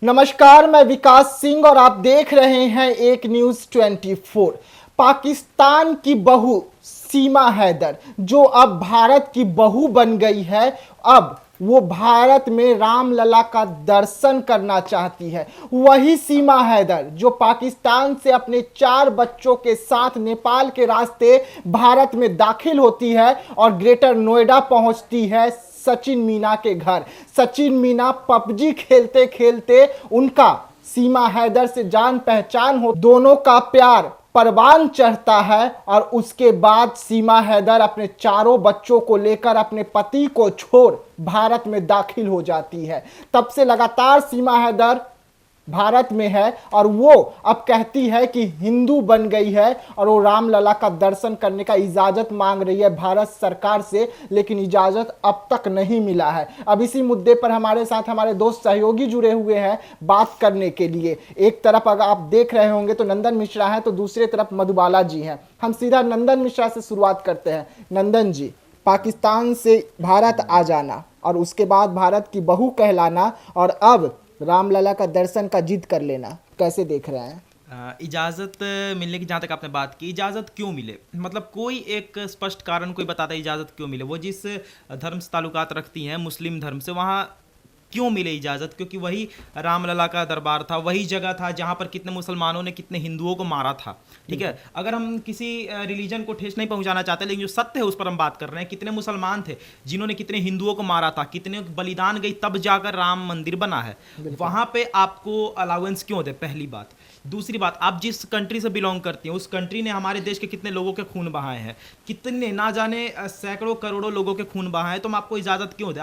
नमस्कार, मैं विकास सिंह और आप देख रहे हैं एक न्यूज़ 24। पाकिस्तान की बहू सीमा हैदर जो अब भारत की बहू बन गई है, अब वो भारत में रामलला का दर्शन करना चाहती है। वही सीमा हैदर जो पाकिस्तान से अपने 4 बच्चों के साथ नेपाल के रास्ते भारत में दाखिल होती है और ग्रेटर नोएडा पहुंचती है सचिन मीना के घर। सचिन मीना पबजी खेलते खेलते उनका सीमा हैदर से जान पहचान हो, दोनों का प्यार परवान चढ़ता है और उसके बाद सीमा हैदर अपने 4 बच्चों को लेकर अपने पति को छोड़ भारत में दाखिल हो जाती है। तब से लगातार सीमा हैदर भारत में है और वो अब कहती है कि हिंदू बन गई है और वो रामलला का दर्शन करने का इजाज़त मांग रही है भारत सरकार से, लेकिन इजाज़त अब तक नहीं मिला है। अब इसी मुद्दे पर हमारे साथ हमारे दोस्त सहयोगी जुड़े हुए हैं बात करने के लिए। एक तरफ अगर आप देख रहे होंगे तो नंदन मिश्रा है, तो दूसरी तरफ मधुबाला जी हैं। हम सीधा नंदन मिश्रा से शुरुआत करते हैं। नंदन जी, पाकिस्तान से भारत आ जाना और उसके बाद भारत की बहू कहलाना और अब रामलला का दर्शन का जिद कर लेना, कैसे देख रहे हैं? इजाज़त मिलने की जहाँ तक आपने बात की, इजाज़त क्यों मिले, मतलब कोई एक स्पष्ट कारण कोई बताता है इजाज़त क्यों मिले। वो जिस धर्म से ताल्लुकात रखती हैं, मुस्लिम धर्म से, वहाँ क्यों मिले इजाज़त? क्योंकि वही रामलला का दरबार था, वही जगह था जहाँ पर कितने मुसलमानों ने कितने हिंदुओं को मारा था। ठीक है, अगर हम किसी रिलीजन को ठेस नहीं पहुँचाना चाहते, लेकिन जो सत्य है उस पर हम बात कर रहे हैं। कितने मुसलमान थे जिन्होंने कितने हिंदुओं को मारा था, कितने बलिदान गई, तब जाकर राम मंदिर बना है। वहाँ पे आपको अलाउंस क्यों दे, पहली बात। दूसरी बात, आप जिस कंट्री से बिलोंग करती हैं उस कंट्री ने हमारे देश के कितने लोगों के खून बहाए हैं, कितने ना जाने सैकड़ों करोड़ों लोगों के खून बहाए हैं, तो हम आपको इजाज़त क्यों दें?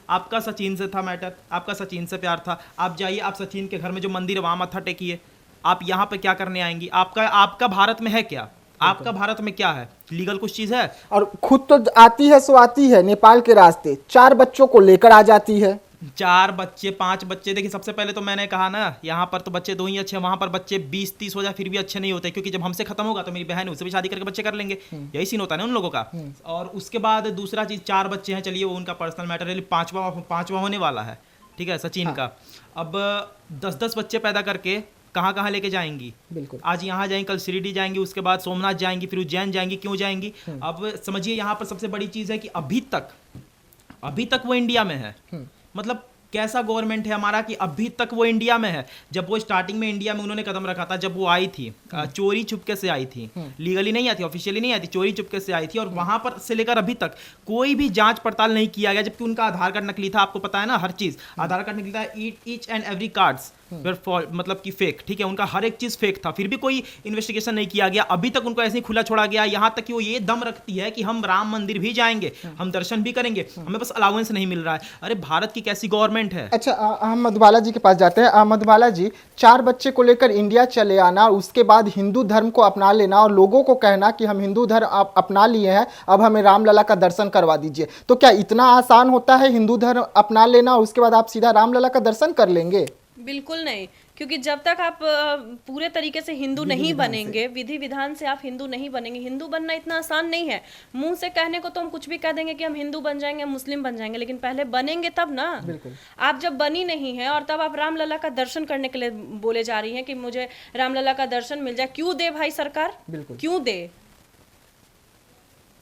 आपका सचिन से था मैटर, आपका सचिन से प्यार था, आप जाइए, आप सचिन के घर में जो मंदिर वहाँ मत्था टेकिए। आप यहाँ पे क्या करने आएंगी? आपका भारत में है क्या? आपका भारत में क्या है? लीगल कुछ चीज़ है? और खुद तो आती है सो आती है नेपाल के रास्ते, 4 बच्चों को लेकर आ जाती है। 4 बच्चे 5 बच्चे, देखिए सबसे पहले तो मैंने कहा ना, यहाँ पर तो बच्चे 2 ही अच्छे, वहाँ पर बच्चे 20-30 हो जाए फिर भी अच्छे नहीं होते, क्योंकि जब हमसे खत्म होगा तो मेरी बहन उससे भी शादी करके बच्चे कर लेंगे। यही सीन होता है ना उन लोगों का। और उसके बाद दूसरा चीज़, 4 बच्चे हैं, चलिए वो उनका पर्सनल मैटर है, पाँचवा होने वाला है, ठीक है, सचिन का। अब 10-10 बच्चे पैदा करके कहाँ कहाँ लेके जाएंगी? बिल्कुल, आज यहाँ जाएंगी, कल शिरडी जाएंगी, उसके बाद सोमनाथ जाएंगी, फिर उज्जैन जाएंगी। क्यों जाएंगी? अब समझिए, यहाँ पर सबसे बड़ी चीज़ है कि अभी तक वो इंडिया में है। मतलब कैसा गवर्नमेंट है हमारा कि अभी तक वो इंडिया में है। जब वो स्टार्टिंग में इंडिया में उन्होंने कदम रखा था, जब वो आई थी, चोरी चुपके से आई थी, लीगली नहीं आई थी, ऑफिशियली नहीं आई थी, चोरी चुपके से आई थी, और वहां पर से लेकर अभी तक कोई भी जांच पड़ताल नहीं किया गया, जबकि उनका आधार कार्ड नकली था। आपको पता है ना, हर चीज आधार कार्ड नकली था, ईच एंड एवरी कार्ड्स मतलब कि फेक। ठीक है, उनका हर एक चीज फेक था, फिर भी कोई इन्वेस्टिगेशन नहीं किया गया। अभी तक उनको ऐसे ही खुला छोड़ा गया, यहां तक कि वो ये दम रखती है कि हम राम मंदिर भी जाएंगे, हम दर्शन भी करेंगे, हमें बस अलाउंस नहीं मिल रहा है। अरे भारत की कैसी गवर्नमेंट है? अच्छा, हम मधुबाला जी के पास जाते हैं। मधुबाला जी, 4 बच्चे को लेकर इंडिया चले आना, उसके बाद हिंदू धर्म को अपना लेना और लोगों को कहना कि हम हिंदू धर्म अपना लिए हैं, अब हमें रामलला का दर्शन करवा दीजिए, तो क्या इतना आसान होता है हिंदू धर्म अपना लेना और उसके बाद आप सीधा रामलला का दर्शन कर लेंगे? बिल्कुल नहीं, क्योंकि जब तक आप पूरे तरीके से हिंदू नहीं बनेंगे, विधि विधान से आप हिंदू नहीं बनेंगे। हिंदू बनना इतना आसान नहीं है। मुंह से कहने को तो हम कुछ भी कह देंगे कि हम हिंदू बन जाएंगे, मुस्लिम बन जाएंगे, लेकिन पहले बनेंगे तब ना। आप जब बनी नहीं है और तब आप रामलला का दर्शन करने के लिए बोले जा रही हैं कि मुझे रामलला का दर्शन मिल जाए, क्यों दे भाई सरकार? क्यों दे?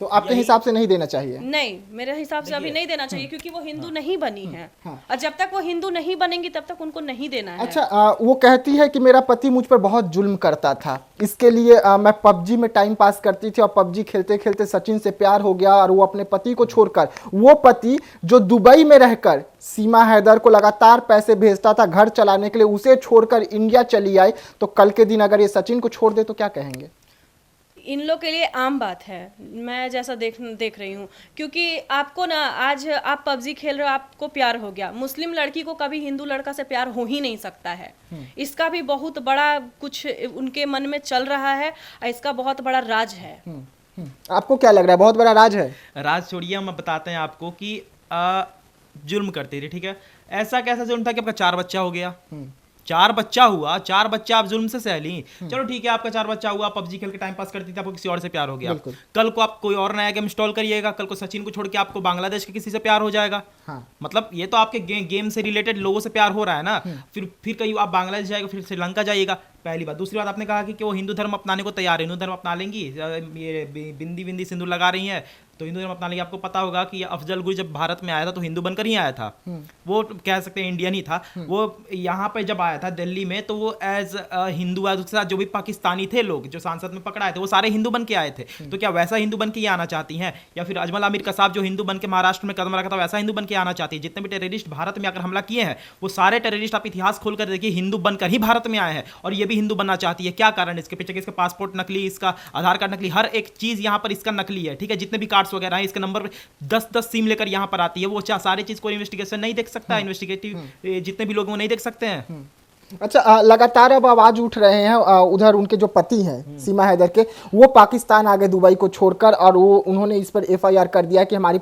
तो आपके हिसाब से नहीं देना चाहिए? नहीं, मेरे हिसाब से अभी नहीं देना चाहिए, क्योंकि वो हिंदू नहीं बनी है। और जब तक वो हिंदू नहीं बनेंगी तब तक उनको नहीं देना है। अच्छा, वो कहती है कि मेरा पति मुझ पर बहुत जुल्म करता था, इसके लिए मैं पबजी में टाइम पास करती थी और पबजी खेलते खेलते सचिन से प्यार हो गया और वो अपने पति को छोड़कर, वो पति जो दुबई में रहकर सीमा हैदर को लगातार पैसे भेजता था घर चलाने के लिए, उसे छोड़कर इंडिया चली आई, तो कल के दिन अगर ये सचिन को छोड़ दे तो क्या कहेंगे? इन लोग के लिए आम बात है, मैं जैसा देख रही हूँ। क्योंकि आपको ना, आज आप पबजी खेल रहे हो, आपको प्यार हो गया, मुस्लिम लड़की को कभी हिंदू लड़का से प्यार हो ही नहीं सकता है। इसका भी बहुत बड़ा कुछ उनके मन में चल रहा है, इसका बहुत बड़ा राज है। आपको क्या लग रहा है, बहुत बड़ा राज है? राज छोड़िए, हम बताते हैं आपको कि जुल्म करती थी। ठीक है, ऐसा कैसा जुल्म था कि आपका 4 बच्चा हो गया? 4 बच्चा हुआ, 4 बच्चा आप जुल्म से सह ली। चलो ठीक है, आपका 4 बच्चा हुआ, पबजी खेल के टाइम पास करती थी, आपको किसी और से प्यार हो गया। बिल्कुल। कल को आप कोई और नया गेम इंस्टॉल करिएगा, कल को सचिन को छोड़ के आपको बांग्लादेश के किसी से प्यार हो जाएगा। हाँ। मतलब ये तो आपके गेम से रिलेटेड लोगों से प्यार हो रहा है ना। फिर कहीं आप बांग्लादेश जाएगा, फिर श्रीलंका जाइएगा। पहली बात। दूसरी बात, आपने कहा कि वो हिंदू धर्म अपनाने को तैयार है, हिंदू धर्म अपना लेंगी, ये बिंदी बिंदी सिंदूर लगा रही हैं तो हिंदू धर्म अपना लेंगे। आपको पता होगा कि अफजल गुरु जब भारत में आया था तो हिंदू बनकर ही आया था। वो कह सकते हैं इंडियन ही था। वो यहाँ पे जब आया था दिल्ली में तो वो एज हिंदू, उसके साथ जो भी पाकिस्तानी थे लोग जो सांसद में पकड़ाए थे वो सारे हिंदू बन के आए थे। तो क्या वैसा हिंदू बन के ही आना चाहती हैं? या फिर अजमल आमिर कसाब जो हिंदू बन के महाराष्ट्र में कदम रखा था वैसा हिंदू बन के आना चाहती है? जितने भी टेररिस्ट भारत में आकर हमला किए हैं वो सारे टेररिस्ट आप इतिहास खोलकर देखिए हिंदू बनकर ही भारत में आए हैं, और ये भी हिंदू बनना चाहती है। क्या कारण है इसके पीछे? इसका पासपोर्ट नकली, इसका आधार कार्ड नकली, हर एक चीज यहाँ पर इसका नकली है। ठीक है, जितने भी कार्ड्स वगैरह हैं इसके नंबर 10-10 सिम लेकर यहाँ पर आती है। वो सारी चीज को इन्वेस्टिगेशन नहीं देख सकता, इन्वेस्टिगेटिव जितने भी लोग वो नहीं देख सकते हैं। अच्छा, लगातार अब आवाज उठ रहे हैं उधर उनके जो पति हैं सीमा हैदर के, वो पाकिस्तान आ गए दुबई को छोड़कर, और वो उन्होंने इस पर एफआईआर कर दिया कि हमारी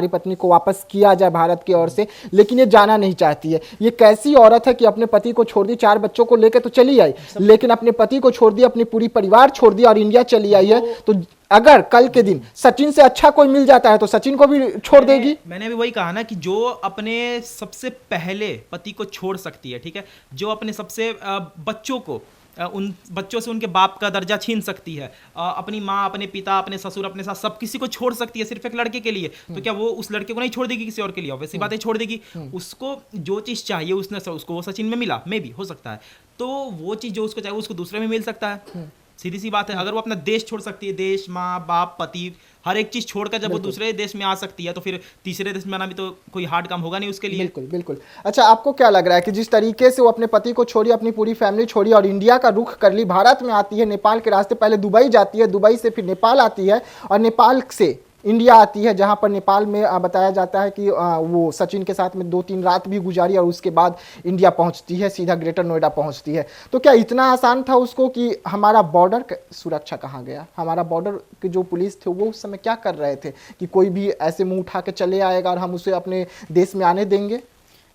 पत्नी को वापस किया जाए भारत की ओर से, लेकिन ये जाना नहीं चाहती है। ये कैसी औरत है कि अपने पति को छोड़ दी, 4 बच्चों को लेकर तो चली आई, लेकिन अपने पति को छोड़ दी, अपनी पूरी परिवार छोड़ दिया और इंडिया चली आई है। तो अगर कल के दिन सचिन से अच्छा कोई मिल जाता है तो सचिन को भी छोड़ देगी। मैंने भी वही कहा ना कि जो अपने सबसे पहले पति को छोड़ सकती है, ठीक है, जो अपने सबसे बच्चों को उन बच्चों से उनके बाप का दर्जा छीन सकती है, अपनी माँ, अपने पिता, अपने ससुर, अपने साथ सब किसी को छोड़ सकती है सिर्फ एक लड़के के लिए, तो क्या वो उस लड़के को नहीं छोड़ देगी किसी और के लिए? वैसी बातें छोड़ देगी। उसको जो चीज़ चाहिए उसको वो सचिन में मिला, मे भी हो सकता है, तो वो चीज़ जो उसको चाहिए उसको दूसरे में मिल सकता है। सीधी सी बात है। अगर वो अपना देश छोड़ सकती है, देश, माँ बाप, पति, हर एक चीज छोड़कर जब वो दूसरे देश में आ सकती है तो फिर तीसरे देश में आना भी तो कोई हार्ड काम होगा नहीं उसके लिए। बिल्कुल बिल्कुल। अच्छा, आपको क्या लग रहा है कि जिस तरीके से वो अपने पति को छोड़ी, अपनी पूरी फैमिली छोड़ी और इंडिया का रुख कर ली, भारत में आती है, नेपाल के रास्ते पहले दुबई जाती है, दुबई से फिर नेपाल आती है और नेपाल से इंडिया आती है, जहां पर नेपाल में बताया जाता है कि वो सचिन के साथ में 2-3 रात भी गुजारी और उसके बाद इंडिया पहुंचती है, सीधा ग्रेटर नोएडा पहुंचती है। तो क्या इतना आसान था उसको कि हमारा बॉर्डर सुरक्षा कहाँ गया? हमारा बॉर्डर के जो पुलिस थे वो उस समय क्या कर रहे थे कि कोई भी ऐसे मुंह उठा के चले आएगा और हम उसे अपने देश में आने देंगे?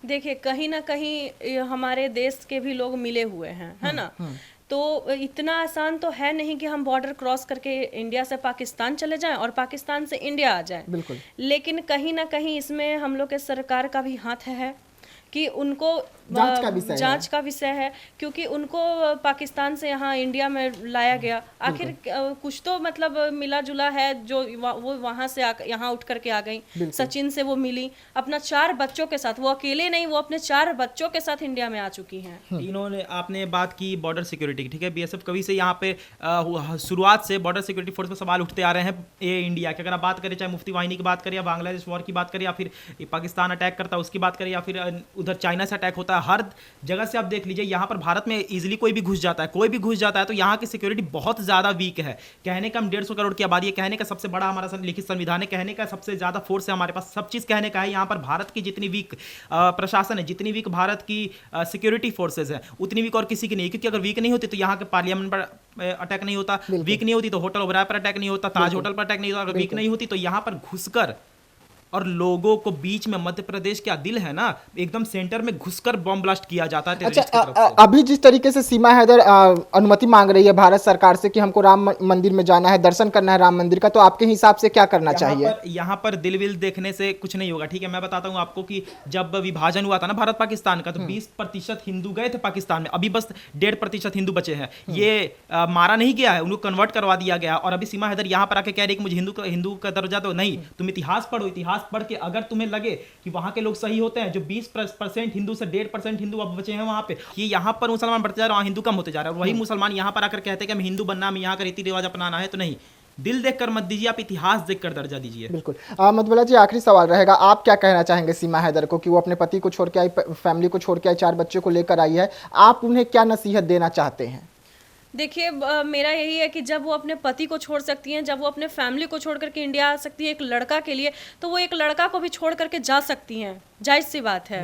देखिए, कहीं ना कहीं हमारे देश के भी लोग मिले हुए हैं, है ना। तो इतना आसान तो है नहीं कि हम बॉर्डर क्रॉस करके इंडिया से पाकिस्तान चले जाएं और पाकिस्तान से इंडिया आ जाएं। बिल्कुल। लेकिन कहीं ना कहीं इसमें हम लोग के सरकार का भी हाथ है कि उनको जांच का विषय है, क्योंकि उनको पाकिस्तान से यहाँ इंडिया में लाया गया। आखिर कुछ तो मतलब मिला जुला है जो वो वहाँ से यहाँ उठ करके आ गई। सचिन से वो मिली अपना 4 बच्चों के साथ, वो अकेले नहीं, वो अपने 4 बच्चों के साथ इंडिया में आ चुकी हैं। इन्होंने, आपने बात की बॉर्डर सिक्योरिटी की, ठीक है, बीएसएफ कभी से यहाँ पे शुरुआत से बॉर्डर सिक्योरिटी फोर्स पे सवाल उठते आ रहे हैं ये इंडिया के। अगर आप बात करें, चाहे मुफ्ती वाहिनी की बात करें या बांग्लादेश वॉर की बात करें या फिर पाकिस्तान अटैक करता है उसकी बात करें या फिर उधर चाइना से अटैक होता है, हर जगह से आप देख लीजिए यहाँ पर भारत में इजीली कोई भी घुस जाता है, कोई भी घुस जाता है। तो यहाँ की सिक्योरिटी बहुत ज्यादा वीक है। कहने का हम 150 करोड़ की आबादी है, कहने का सबसे बड़ा हमारा लिखित संविधान है, कहने का सबसे ज्यादा फोर्स है हमारे पास, सब चीज कहने का है। यहाँ पर भारत की जितनी वीक प्रशासन है, जितनी वीक भारत की सिक्योरिटी फोर्सेज है, उतनी वीक और किसी की नहीं। क्योंकि अगर वीक नहीं होती तो यहाँ के पार्लियामेंट पर अटैक नहीं होता, वीक नहीं होती तो होटल ओबराय पर अटैक नहीं होता, ताज होटल पर अटैक नहीं होता। अगर वीक नहीं होती तो यहाँ पर घुसकर और लोगों को बीच में, मध्य प्रदेश क्या दिल है ना, एकदम सेंटर में घुसकर बॉम्ब ब्लास्ट किया जाता है टेररिस्ट की तरफ से। अभी जिस तरीके से सीमा हैदर अनुमति मांग रही है भारत सरकार से कि हमको राम मंदिर में जाना है, दर्शन करना है राम मंदिर का, तो आपके हिसाब से क्या करना चाहिए? यहाँ पर दिल विल देखने से कुछ नहीं होगा। ठीक है, मैं बताता हूँ आपको कि जब विभाजन हुआ था ना भारत पाकिस्तान का, तो 20% हिंदू गए थे पाकिस्तान में, अभी बस 1.5% हिंदू बचे हैं। ये मारा नहीं गया है, उनको कन्वर्ट करवा दिया गया। और अभी सीमा हैदर यहाँ पर आके कह रही है कि मुझे हिंदू का दर्जा दो। नहीं, तुम इतिहास पढ़ो, इतिहास पढ़ के अगर तुम्हें लगे कि वहां के लोग सही होते हैं, जो 20% हिंदू से 1.5% हिंदू अब बचे हैं वहां पे, ये यहाँ पर मुसलमान बढ़ते जा रहे हैं, हिंदू कम होते जा रहे हैं। वही मुसलमान यहाँ पर आकर कहते हैं कि हमें हिंदू बनना, हमें यहाँ का रीति रिवाज अपनाना है। तो नहीं, दिल देखकर मत दीजिए, आप इतिहास देखकर दर्जा दीजिए। बिल्कुल। मधुबाला जी, आखिरी सवाल रहेगा, आप क्या कहना चाहेंगे सीमा हैदर को कि वो अपने पति को छोड़ के आई, फैमिली को छोड़ के आई, 4 बच्चों को लेकर आई है, आप उन्हें क्या नसीहत देना चाहते हैं? देखिए, मेरा यही है कि जब वो अपने पति को छोड़ सकती हैं, जब वो अपने फैमिली को छोड़ करके इंडिया आ सकती है एक लड़का के लिए, तो वो एक लड़का को भी छोड़ करके जा सकती हैं, जायज़ सी बात है।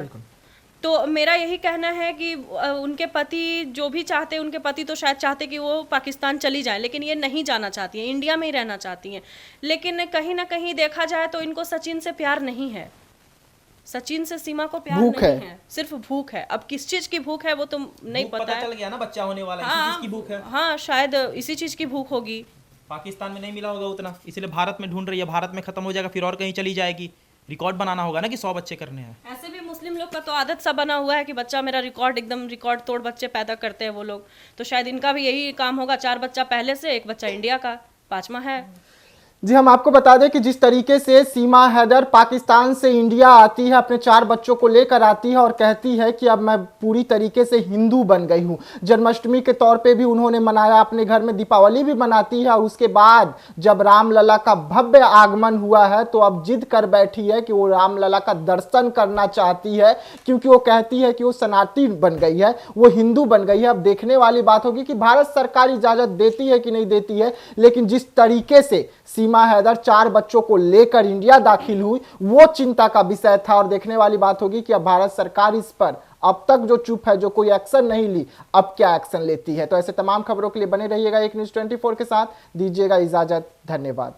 तो मेरा यही कहना है कि उनके पति जो भी चाहते हैं, उनके पति तो शायद चाहते कि वो पाकिस्तान चली जाए, लेकिन ये नहीं जाना चाहती हैं, इंडिया में ही रहना चाहती हैं। लेकिन कहीं ना कहीं देखा जाए तो इनको सचिन से प्यार नहीं है। सचिन से सीमा को प्यार भूख नहीं है। है, सिर्फ भूख है। अब किस चीज की भूख है वो तो नहीं भूख पता पता है। चल गया ना, बच्चा होने वाला है, इसी चीज की भूख है। हाँ, शायद इसी चीज की भूख होगी। पाकिस्तान में नहीं मिला होगा उतना, इसलिए भारत में ढूंढ रही है। भारत में खत्म हो जाएगा फिर और कहीं चली जाएगी। रिकॉर्ड बनाना होगा ना कि 100 बच्चे करने हैं। ऐसे भी मुस्लिम लोग का तो आदत सा बना हुआ है कि बच्चा मेरा रिकॉर्ड, एकदम रिकॉर्ड तोड़ बच्चे पैदा करते हैं वो लोग। तो शायद इनका भी यही काम होगा, 4 बच्चा पहले से, 1 बच्चा इंडिया का, 5वां है। जी, हम आपको बता दें कि जिस तरीके से सीमा हैदर पाकिस्तान से इंडिया आती है, अपने 4 बच्चों को लेकर आती है और कहती है कि अब मैं पूरी तरीके से हिंदू बन गई हूं। जन्माष्टमी के तौर पे भी उन्होंने मनाया, अपने घर में दीपावली भी मनाती है और उसके बाद जब रामलला का भव्य आगमन हुआ है तो अब जिद कर बैठी है कि वो रामलला का दर्शन करना चाहती है, क्योंकि वो कहती है कि वो सनातनी बन गई है, वो हिंदू बन गई है। अब देखने वाली बात होगी कि भारत सरकार इजाजत देती है कि नहीं देती है, लेकिन जिस तरीके से सीमा हैदर 4 बच्चों को लेकर इंडिया दाखिल हुई वो चिंता का विषय था। और देखने वाली बात होगी कि अब भारत सरकार इस पर अब तक जो चुप है, जो कोई एक्शन नहीं ली, अब क्या एक्शन लेती है। तो ऐसे तमाम खबरों के लिए बने रहिएगा एक न्यूज़ 24 के साथ। दीजिएगा इजाजत, धन्यवाद।